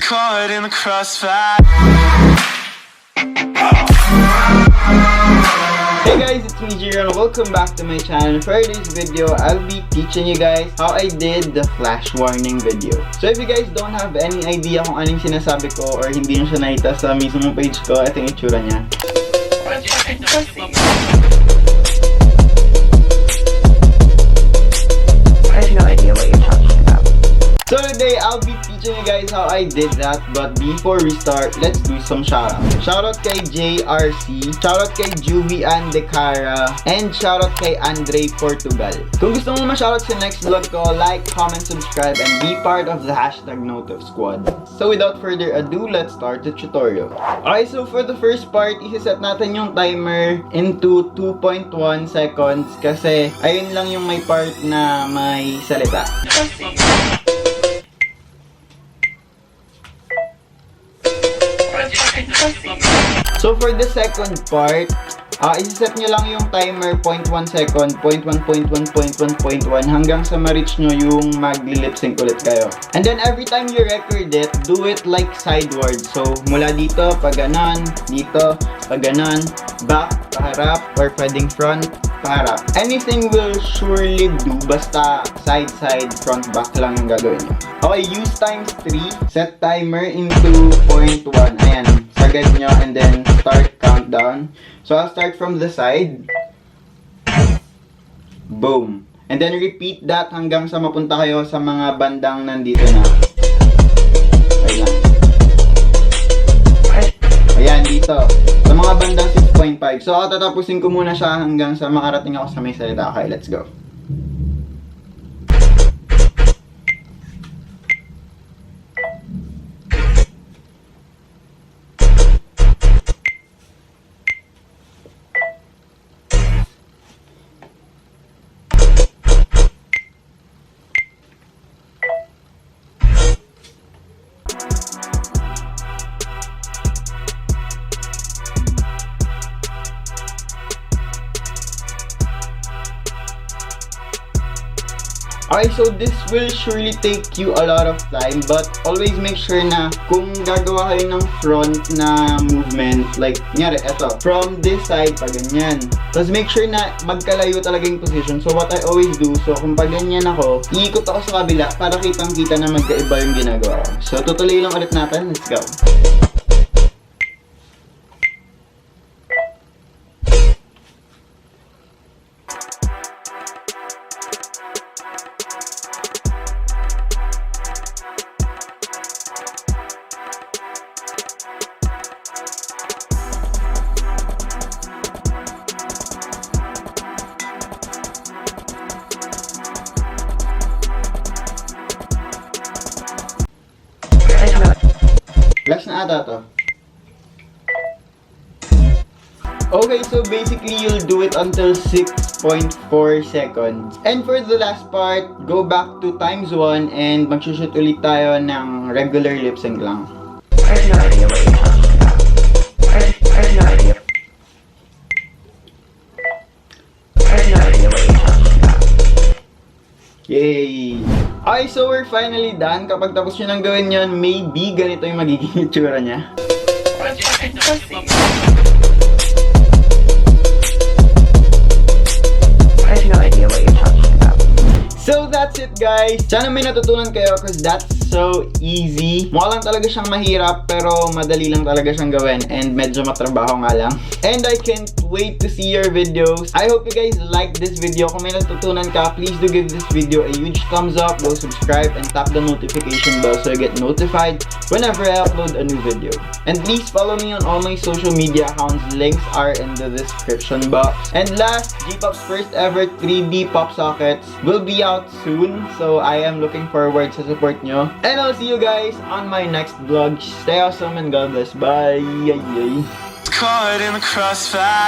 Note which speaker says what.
Speaker 1: Caught in the crossfire.
Speaker 2: Hey guys, it's me Jiro and welcome back to my channel. For this video, I'll be teaching you guys how I did the flash warning video. So if you guys don't have any idea kung anong sinasabi ko or hindi nyo siya nakita sa mismong page ko, ito yung itsura niya.
Speaker 3: I have no idea what you're talking about.
Speaker 2: So today, I'll be teaching you guys how I did that. But before we start, let's do some shoutout. Shoutout kay JRC, shoutout kay Juvian Decara, and shoutout kay Andre Portugal. Kung gusto mo ma-shoutout sa next vlog ko, like, comment, subscribe, and be part of the hashtag Notif Squad. So without further ado, let's start the tutorial. Okay, so for the first part, isa-set natin yung timer into 2.1 seconds kasi ayun lang yung may part na may salita. So for the second part, isa-set nyo lang yung timer 0.1 second, 0.1, 0.1, 0.1, 0.1 hanggang sa ma-reach nyo yung magli-lip-sync ulit kayo. And then every time you record it, do it like sideways. So mula dito, pag ganon, dito, pag ganon, back, paharap, or pwedeng front, paharap. Anything will surely do, basta side, front, back lang yung gagawin nyo. Okay, use times 3, set timer into 0.1, ayan, sagad nyo, and then start countdown. So I'll start from the side. Boom. And then repeat that hanggang sa mapunta kayo sa mga bandang nandito na. Ayan. Ayan, dito. Sa mga bandang 6.5. So ako tatapusin ko muna siya hanggang sa makarating ako sa may salita. Okay, let's go. Okay, so this will surely take you a lot of time, but always make sure na kung gagawa kayo ng front na movement, like, nyari, eto, from this side, pa ganyan. Tapos make sure na magkalayo talaga yung position. So what I always do, so kung pa ganyan ako, iikot ako sa kabila para kitang-kita na magkaiba yung ginagawa ko. So tutuloy lang ulit natin, let's go. Last na ata to. Okay, so basically you'll do it until 6.4 seconds. And for the last part, go back to times 1 and mag-shoot ulit tayo ng regular lip sync lang.
Speaker 3: I have no idea what you're talking about. I have no idea. I have no idea what you're talking about.
Speaker 2: Yay! Okay, so we're finally done. Kapag tapos nyo nang gawin yun, maybe ganito yung magiging itsura niya.
Speaker 3: I have no idea what you're talking about.
Speaker 2: So that's it guys! Sana may natutunan kayo because that's so easy. Mukha lang talaga siyang mahirap pero madali lang talaga siyang gawin and medyo matrabaho nga lang. And I can't wait to see your videos. I hope you guys like this video. Kung may natutunan ka, please do give this video a huge thumbs up, go subscribe, and tap the notification bell so you get notified whenever I upload a new video. And please follow me on all my social media accounts. Links are in the description box. And last, JiPop's first ever 3D pop sockets will be out soon. So I am looking forward sa support nyo. And I'll see you guys on my next vlog. Stay awesome and God bless. Bye!
Speaker 1: Caught in the crossfire.